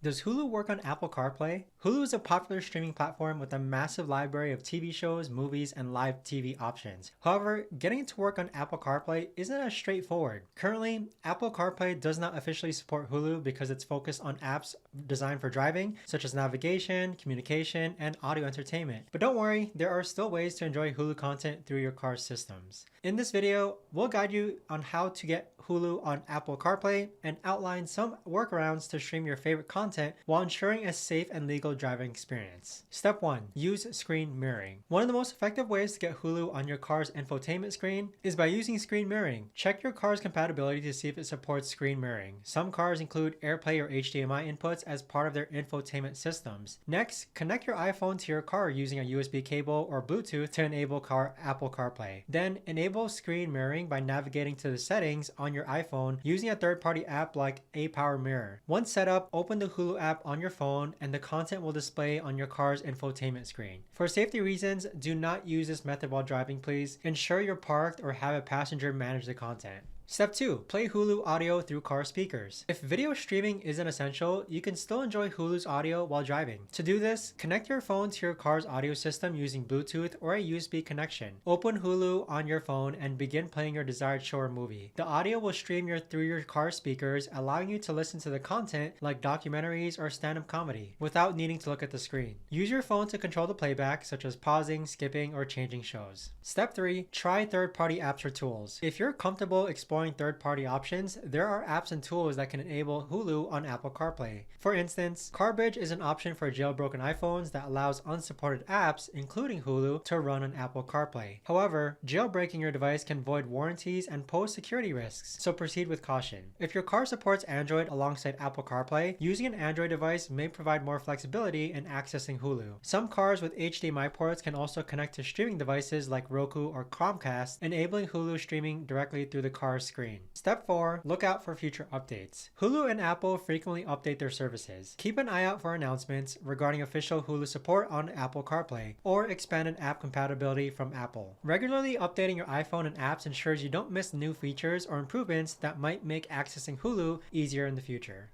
Does Hulu work on Apple CarPlay? Hulu is a popular streaming platform with a massive library of TV shows, movies, and live TV options. However, getting it to work on Apple CarPlay isn't as straightforward. Currently, Apple CarPlay does not officially support Hulu because it's focused on apps designed for driving, such as navigation, communication, and audio entertainment. But don't worry, there are still ways to enjoy Hulu content through your car's systems. In this video, we'll guide you on how to get Hulu on Apple CarPlay and outline some workarounds to stream your favorite content while ensuring a safe and legal driving experience. Step 1. Use screen mirroring. One of the most effective ways to get Hulu on your car's infotainment screen is by using screen mirroring. Check your car's compatibility to see if it supports screen mirroring. Some cars include AirPlay or HDMI inputs as part of their infotainment systems. Next, connect your iPhone to your car using a USB cable or Bluetooth to enable Apple CarPlay. Then enable screen mirroring by navigating to the settings on your iPhone using a third-party app like Power Mirror. Once set up, open the Hulu app on your phone and the content will display on your car's infotainment screen. For safety reasons, do not use this method while driving, please. Ensure you're parked or have a passenger manage the content. Step 2. Play Hulu audio through car speakers. If video streaming isn't essential, you can still enjoy Hulu's audio while driving. To do this, connect your phone to your car's audio system using Bluetooth or a USB connection. Open Hulu on your phone and begin playing your desired show or movie. The audio will stream through your car speakers, allowing you to listen to the content like documentaries or stand-up comedy without needing to look at the screen. Use your phone to control the playback, such as pausing, skipping, or changing shows. Step 3. Try third-party apps or tools. If you're comfortable exploring third-party options, there are apps and tools that can enable Hulu on Apple CarPlay. For instance, CarBridge is an option for jailbroken iPhones that allows unsupported apps, including Hulu, to run on Apple CarPlay. However, jailbreaking your device can void warranties and pose security risks, so proceed with caution. If your car supports Android alongside Apple CarPlay, using an Android device may provide more flexibility in accessing Hulu. Some cars with HDMI ports can also connect to streaming devices like Roku or Chromecast, enabling Hulu streaming directly through the car's screen. Step 4. Look out for future updates. Hulu and Apple frequently update their services. Keep an eye out for announcements regarding official Hulu support on Apple CarPlay or expanded app compatibility from Apple. Regularly updating your iPhone and apps ensures you don't miss new features or improvements that might make accessing Hulu easier in the future.